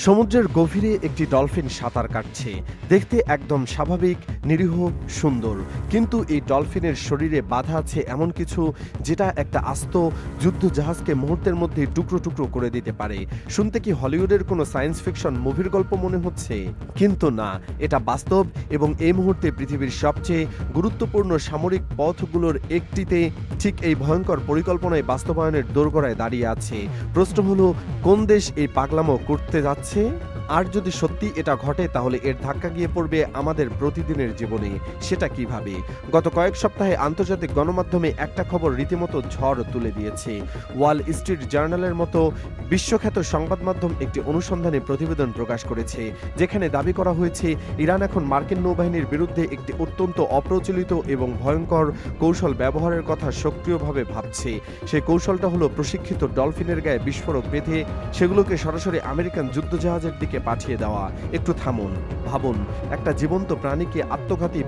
সমুদ্রের গভীরে একটি ডলফিন সাঁতার কাটছে। দেখতে একদম স্বাভাবিক, নিরীহ, সুন্দর। কিন্তু এই ডলফিনের শরীরে বাঁধা আছে এমন কিছু যেটা একটা আস্ত যুদ্ধজাহাজকে মুহূর্তের মধ্যে টুকরো টুকরো করে দিতে পারে। শুনতে কি হলিউডের কোনো সায়েন্স ফিকশন মুভির গল্প মনে হচ্ছে? কিন্তু না, এটা বাস্তব এবং এই মুহূর্তে পৃথিবীর সবচেয়ে গুরুত্বপূর্ণ সামরিক পথগুলোর একটিতে ঠিক এই ভয়ঙ্কর পরিকল্পনায় বাস্তবায়নের দোরগোড়ায় দাঁড়িয়ে আছে। প্রশ্ন হলো, কোন দেশ এই পাগলামো করতে যাচ্ছে? আর যদি সত্যি এটা ঘটে তাহলে এর ধাক্কা গিয়ে পড়বে আমাদের প্রতিদিনের জীবনে। সেটা কিভাবে? গত কয়েক সপ্তাহে আন্তর্জাতিক গণমাধ্যমে একটা খবর রীতিমতো ঝড় তুলে দিয়েছে। ওয়াল স্ট্রিট জার্নালের মতো বিশ্বখ্যাত সংবাদ মাধ্যম একটি অনুসন্ধানী প্রতিবেদন প্রকাশ করেছে, যেখানে দাবি করা হয়েছে ইরান এখন মার্কিন নৌবাহিনীর বিরুদ্ধে একটি অত্যন্ত অপ্রচলিত এবং ভয়ঙ্কর কৌশল ব্যবহারের কথা সক্রিয়ভাবে ভাবছে। সেই কৌশলটা হলো প্রশিক্ষিত ডলফিনের গায়ে বিস্ফোরক বেঁধে সেগুলোকে সরাসরি আমেরিকান যুদ্ধজাহাজের দিকে পাঠিয়ে দেওয়া। একটু থামুন, ভাবুন, একটা জীবন্ত প্রাণীকে আত্মঘাতী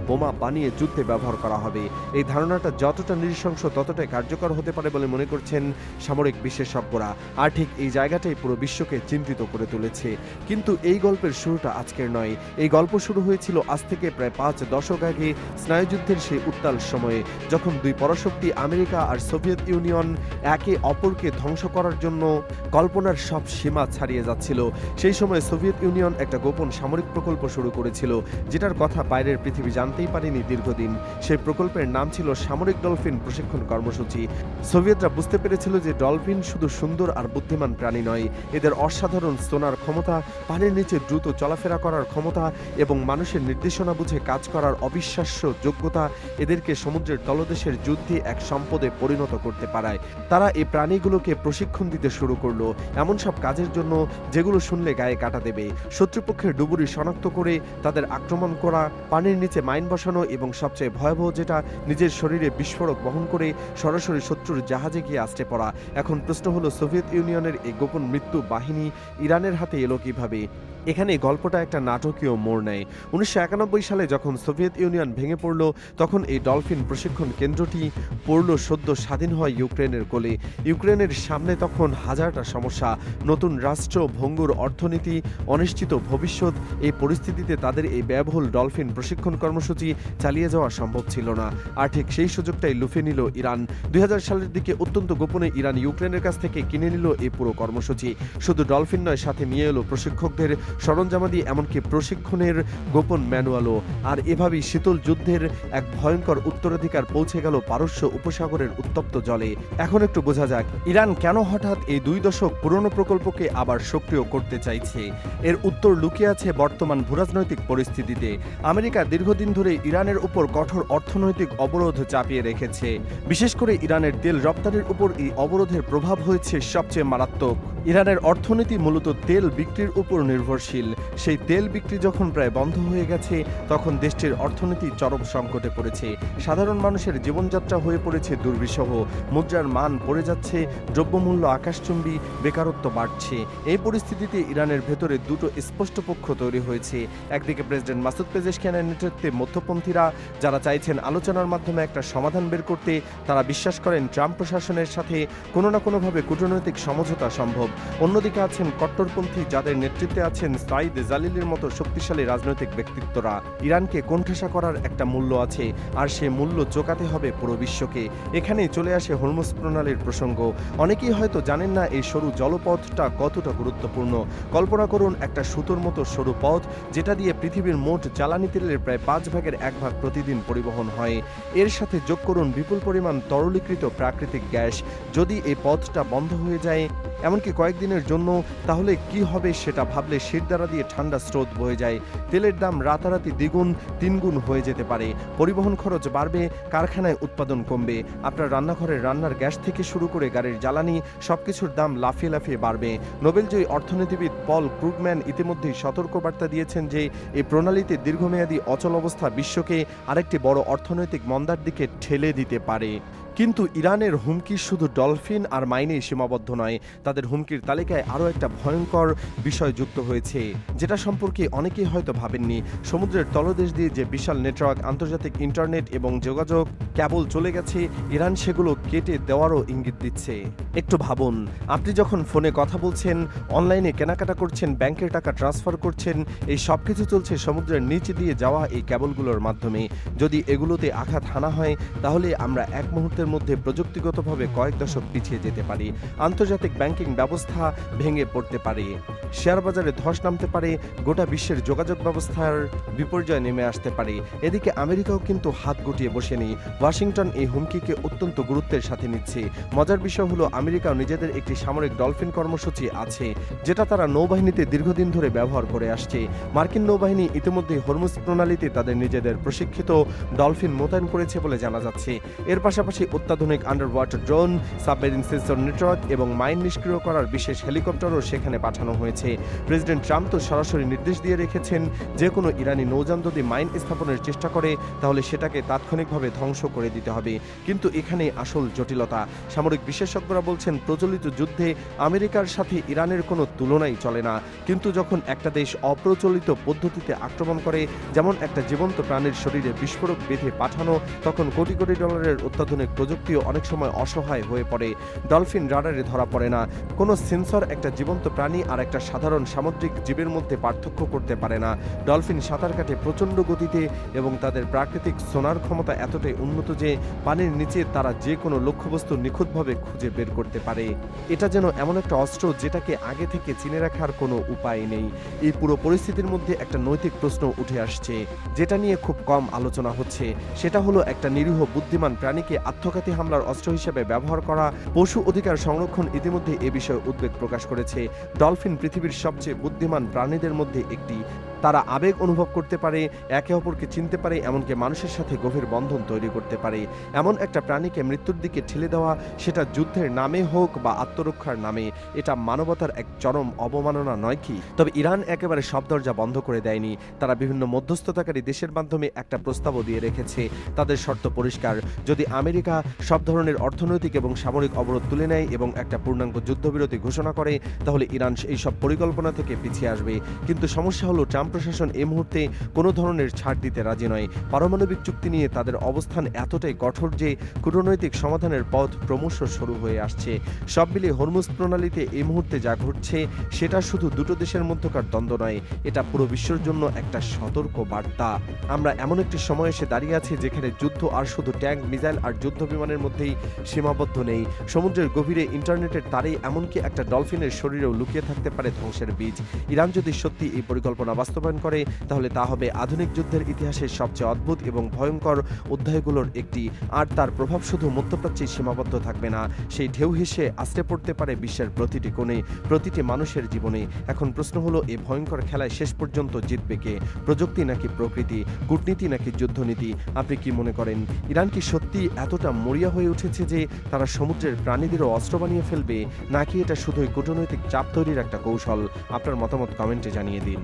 বোমা বানিয়ে যুদ্ধে ব্যবহার করা হবে। এই ধারণাটা যতটা নৃশংস ততটাই কার্যকর হতে পারে বলে মনে করছেন সামরিক বিশেষজ্ঞরা। আর ঠিক এই জায়গাটাই পুরো বিশ্বকে চিন্তিত করে তুলেছে। কিন্তু এই গল্পের শুরুটা আজকের নয়। এই গল্প শুরু হয়েছিল আজ থেকে প্রায় 5 দশক আগে, স্নায়ুযুদ্ধের সেই উত্তাল সময়ে, যখন দুই পরাশক্তি আমেরিকা আর সোভিয়েত ইউনিয়ন একে অপরকে ধ্বংস করার জন্য কল্পনার সব সীমা ছাড়িয়ে যাচ্ছিল। সেই সময় সোভিয়েত ইউনিয়ন একটা গোপন সামরিক প্রকল্প শুরু করেছিল, যেটার কথা বাইরের পৃথিবী জানতেই পারেনি দীর্ঘদিন। সেই প্রকল্পের নাম ছিল সামরিক ডলফিন প্রশিক্ষণ কর্মসূচি। সোভিয়েতরা বুঝতে পেরেছিল যে ডলফিন শুধু সুন্দর আর বুদ্ধিমান প্রাণী নয়, এদের অসাধারণ সোনার ক্ষমতা, পানির নিচে দ্রুত চলাফেরা করার ক্ষমতা এবং মানুষের নির্দেশনা বুঝে কাজ করার অবিশ্বাস্য যোগ্যতা এদেরকে সমুদ্রের তলদেশের যুদ্ধে এক সম্পদে পরিণত করতে পারায়। তারা এই প্রাণীগুলোকে প্রশিক্ষণ দিতে শুরু করলো এমন সব কাজের জন্য যেগুলো শুনলে গায়ে কাটা দেবে। শত্রুপক্ষের ডুবুরি শনাক্ত করে তাদের আক্রমণ করা, পানির নিচে মাইন বসানো এবং সবচেয়ে ভয়াবহ যেটা, নিজের শরীরে বিস্ফোরক বহন করে সরাসরি শত্রুর জাহাজে গিয়ে আছড়ে পড়া। এখন প্রশ্ন হলো, সোভিয়েত ইউনিয়নের এই গোপন মৃত্যু বাহিনী ইরানের হাতে এলো কিভাবে? এখানে গল্পটা একটা নাটকীয় মোড় নেয়। 1991 সালে যখন সোভিয়েত ইউনিয়ন ভেঙে পড়ল, তখন এই ডলফিন প্রশিক্ষণ কেন্দ্রটি পড়ল সদ্য স্বাধীন হয় ইউক্রেনের কোলে। ইউক্রেনের সামনে তখন হাজারটা সমস্যা, নতুন রাষ্ট্র, ভঙ্গুর অর্থনীতি, অনিশ্চিত ভবিষ্যৎ। এই পরিস্থিতিতে তাদের এই ব্যয়বহুল ডলফিন প্রশিক্ষণ কর্মসূচি চালিয়ে যাওয়া সম্ভব ছিল না। আর ঠিক সেই সুযোগটাই লুফে নিল ইরান। 2000 সালের দিকে অত্যন্ত গোপনে ইরান ইউক্রেনের কাছ থেকে কিনে নিল এই পুরো কর্মসূচি। শুধু ডলফিন নয়, সাথে নিয়ে এলো প্রশিক্ষকদের সরঞ্জামাদি, এমনকি প্রশিক্ষণের গোপন ম্যানুয়ালও। আর এভাবেই শীতল যুদ্ধের এক ভয়ঙ্কর উত্তরাধিকার পৌঁছে গেল পারস্য উপসাগরের উত্তপ্ত জলে। এখন একটু বোঝা যাক, ইরান কেন হঠাৎ এই 2 দশক পুরনো প্রকল্পকে আবার সক্রিয় করতে চাইছে। এর উত্তর লুকিয়ে আছে বর্তমান ভূরাজনৈতিক পরিস্থিতিতে। আমেরিকা দীর্ঘদিন ধরে ইরানের উপর কঠোর অর্থনৈতিক অবরোধ চাপিয়ে রেখেছে। বিশেষ করে ইরানের তেল রপ্তানির উপর এই অবরোধের প্রভাব হয়েছে সবচেয়ে মারাত্মক। ইরানের অর্থনীতি মূলত তেল বিক্রির উপর নির্ভরশীল। সেই তেল বিক্রি যখন প্রায় বন্ধ হয়ে গেছে, তখন দেশটির অর্থনীতি চরম সংকটে পড়েছে। সাধারণ মানুষের জীবনযাত্রা হয়ে পড়েছে দুর্বিষহ, মুদ্রার মান পড়ে যাচ্ছে, দ্রব্যমূল্য আকাশচুম্বী, বেকারত্ব বাড়ছে। এই পরিস্থিতিতে ইরানের ভেতরে দুটো স্পষ্ট পক্ষ তৈরি হয়েছে। একদিকে প্রেসিডেন্ট মাসুদ পেজেশকিয়ানের নেতৃত্বে মধ্যপন্থীরা, যারা চাইছেন আলোচনার মাধ্যমে একটা সমাধান বের করতে। তারা বিশ্বাস করেন ট্রাম্প প্রশাসনের সাথে কোনো না কোনোভাবে কূটনৈতিক সমঝোতা সম্ভব। অন্যদিকে আছেন কট্টরপন্থী, যাদের নেতৃত্বে আছেন সাইদ জালিলের মতো শক্তিশালী রাজনৈতিক ব্যক্তিত্বরা। ইরানকে কোণঠাসা করার একটা মূল্য আছে, আর সে মূল্য চোকাতে হবে পুরো বিশ্বকে। এখানেই চলে আসে হরমুজ প্রণালীর প্রসঙ্গ। অনেকেই হয়তো জানেন না এই সরু জলপথটা কতটা গুরুত্বপূর্ণ। কল্পনা করুন একটা সুতোর মতো সরু পথ, যেটা দিয়ে পৃথিবীর মোট জ্বালানি তেলের প্রায় 5 ভাগের 1 ভাগ প্রতিদিন পরিবহন হয়। এর সাথে যোগ করুন বিপুল পরিমাণ তরলীকৃত প্রাকৃতিক গ্যাস। যদি এই পথটা বন্ধ হয়ে যায়, এমনকি কয়েকদিনের জন্য, তাহলে কি হবে সেটা ভাবলে শিরদাঁড়া দিয়ে ঠান্ডা স্রোত বয়ে যায়। তেলের দাম রাতারাতি দ্বিগুণ 3 গুণ হয়ে যেতে পারে। পরিবহন খরচ বাড়বে, কারখানায় উৎপাদন কমবে, আপনার রান্নাঘরের রান্নার গ্যাস থেকে শুরু করে গাড়ির জ্বালানি, সবকিছুর দাম লাফিয়ে লাফিয়ে বাড়বে। নোবেলজয়ী অর্থনীতিবিদ পল ক্রুগম্যান ইতিমধ্যেই সতর্কবার্তা দিয়েছেন যে এই প্রণালীতে দীর্ঘমেয়াদী অচল অবস্থা বিশ্বকে আরেকটি বড় অর্থনৈতিক মন্দার দিকে ঠেলে দিতে পারে। কিন্তু ইরানের হুমকি শুধু ডলফিন আর মাইনেই সীমাবদ্ধ নয়, তাদের হুমকির তালিকায় আরও একটা ভয়ঙ্কর বিষয় যুক্ত হয়েছে, যেটা সম্পর্কে অনেকেই হয়তো ভাবেননি। সমুদ্রের তলদেশ দিয়ে যে বিশাল নেটওয়ার্ক, আন্তর্জাতিক ইন্টারনেট এবং যোগাযোগ কেবল চলে গেছে, ইরান সেগুলো কেটে দেওয়ারও ইঙ্গিত দিচ্ছে। একটু ভাবুন, আপনি যখন ফোনে কথা বলছেন, অনলাইনে কেনাকাটা করছেন, ব্যাংকের টাকা ট্রান্সফার করছেন, এই সব কিছু চলছে সমুদ্রের নিচে দিয়ে যাওয়া এই কেবলগুলোর মাধ্যমে। যদি এগুলোতে আঘাত হানা হয়, তাহলে আমরা এক মুহূর্তের মধ্যে প্রযুক্তিগতভাবে কয়েক দশক পিছিয়ে যেতে পারি। আন্তর্জাতিক ব্যাংকিং ব্যবস্থা ভেঙে পড়তে পারে, শেয়ার বাজারে ধস নামতে পারে, গোটা বিশ্বের যোগাযোগ ব্যবস্থার বিপর্যয় নেমে আসতে পারে। এদিকে আমেরিকাও কিন্তু হাত গুটিয়ে বসেনি। ওয়াশিংটন এই হুমকিকে অত্যন্ত গুরুত্বের সাথে নিচ্ছে। মজার বিষয় হলো, আমেরিকাও নিজেদের একটি সামরিক ডলফিন কর্মসূচি আছে, যেটা তারা নৌবাহিনীতে দীর্ঘদিন ধরে ব্যবহার করে আসছে। মার্কিন নৌবাহিনী ইতিমধ্যে হরমুজ প্রণালীতে তাদের নিজেদের প্রশিক্ষিত ডলফিন মোতায়েন করেছে বলে জানা যাচ্ছে। এর পাশাপাশি অত্যাধুনিক under water drone, submarine sensor network এবং মাইন নিষ্ক্রিয় করার বিশেষ হেলিকপ্টারও সেখানে পাঠানো হয়েছে। প্রেসিডেন্ট ট্রাম্প তো সরাসরি নির্দেশ দিয়ে রেখেছেন, যে কোনো ইরানি নৌযান যদি মাইন স্থাপনের চেষ্টা করে, তাহলে সেটাকে তাৎক্ষণিকভাবে ধ্বংস করে দিতে হবে। কিন্তু এখানে আসল জটিলতা। সামরিক বিশেষজ্ঞরা বলছেন, প্রচলিত যুদ্ধে আমেরিকার সাথে ইরানের কোনো তুলনাই চলে না। কিন্তু যখন একটা দেশ অপ্রচলিত পদ্ধতিতে আক্রমণ করে, যেমন একটা জীবন্ত প্রাণীর শরীরে বিস্ফোরক বেঁধে পাঠানো, তখন কোটি কোটি ডলারের অত্যাধুনিক প্রযুক্তিও অনেক সময় অসহায় হয়ে পড়ে। ডলফিন রাডারে ধরা পড়ে না। কোনো সেন্সর একটা জীবন্ত প্রাণী আর একটা সাধারণ সামুদ্রিক জীবের মধ্যে পার্থক্য করতে পারে না। ডলফিন সাঁতার কাটে প্রচণ্ড গতিতে এবং তাদের প্রাকৃতিক সোনার ক্ষমতা এতটাই উন্নত যে পানির নিচে তারা যে কোনো লক্ষ্যবস্তু নিখুঁতভাবে খুঁজে বের করতে পারে। এটা যেন এমন একটা অস্ত্র যেটাকে আগে থেকে চিনে রাখার কোনো উপায় নেই। এই পুরো পরিস্থিতির মধ্যে একটা নৈতিক প্রশ্ন উঠে আসছে, যেটা নিয়ে খুব কম আলোচনা হচ্ছে। সেটা হলো, একটা নিরীহ বুদ্ধিমান প্রাণীকে আত্মঘাতী হামলার অস্ত্র হিসেবে ব্যবহার করা। পশু অধিকার সংরক্ষণ ইতিমধ্যে এ বিষয়ে উদ্বেগ প্রকাশ করেছে। ডলফিন পৃথিবীর সবচেয়ে বুদ্ধিমান প্রাণীদের মধ্যে একটি। তারা আবেগ অনুভব করতে পারে, একে অপরকে চিনতে পারে, এমনকি মানুষের সাথে গভীর বন্ধন তৈরি করতে পারে। এমন একটা প্রাণীকে মৃত্যুর দিকে ঠেলে দেওয়া, সেটা যুদ্ধের নামে হোক বা আত্মরক্ষার নামে, এটা মানবতার এক চরম অবমাননা নয় কি? তবে ইরান একেবারে সব দরজা বন্ধ করে দেয়নি। তারা বিভিন্ন মধ্যস্থতাকারী দেশের মাধ্যমে একটা প্রস্তাবও দিয়ে রেখেছে। তাদের শর্ত পরিষ্কার, যদি আমেরিকা সব ধরনের অর্থনৈতিক এবং সামরিক অবরোধ তুলে নেয় এবং একটা পূর্ণাঙ্গ যুদ্ধবিরতি ঘোষণা করে, তাহলে ইরান এই সব পরিকল্পনা থেকে পিছিয়ে আসবে। কিন্তু সমস্যা হলো, ট্রাম্প প্রশাসন এই মুহূর্তে কোনো ধরনের ছাড় দিতে রাজি নয়। পারমাণবিক চুক্তি নিয়ে তাদের অবস্থান এতটাই কঠোর যে কূটনৈতিক সমাধানের পথ ক্রমশ শুরু হয়ে আসছে। সব মিলিয়ে হরমুজ প্রণালীতে এই মুহূর্তে যা ঘটছে, সেটা শুধু দুটো দেশের মধ্যকার দ্বন্দ্ব নয়, এটা পুরো বিশ্বের জন্য একটা সতর্ক বার্তা। আমরা এমন একটি সময় এসে দাঁড়িয়ে আছি, যেখানে যুদ্ধ আর শুধু ট্যাঙ্ক, মিসাইল আর যুদ্ধ বিমানের মধ্যেই সীমাবদ্ধ নেই। সমুদ্রের গভীরে, ইন্টারনেটের তারে, এমনকি একটা ডলফিনের শরীরেও লুকিয়ে থাকতে পারে ধ্বংসের বীজ। ইরান যদি সত্যি এই পরিকল্পনা বাস্তবায়ন করে, তাহলে তা হবে আধুনিক যুদ্ধের ইতিহাসের সবচেয়ে অদ্ভুত এবং ভয়ঙ্কর অধ্যায়গুলোর একটি। আর তার প্রভাব শুধু মধ্যপ্রাচ্যেই সীমাবদ্ধ থাকবে না, সেই ঢেউ হেসে আছড়ে পড়তে পারে বিশ্বের প্রতিটি কোণে, প্রতিটি মানুষের জীবনে। এখন প্রশ্ন হলো, এই ভয়ঙ্কর খেলায় শেষ পর্যন্ত জিতবে কে? প্রযুক্তি নাকি প্রকৃতি? কূটনীতি নাকি যুদ্ধনীতি? আপনি কি মনে করেন, ইরান কি সত্যি এতটা মরিয়া হয়ে উঠেছে যে তারা সমুদ্রের প্রাণীদেরও অস্ত্র বানিয়ে ফেলবে, নাকি এটা শুধুই কূটনৈতিক চাপ তৈরির একটা কৌশল? আপনার মতামত কমেন্টে জানিয়ে দিন।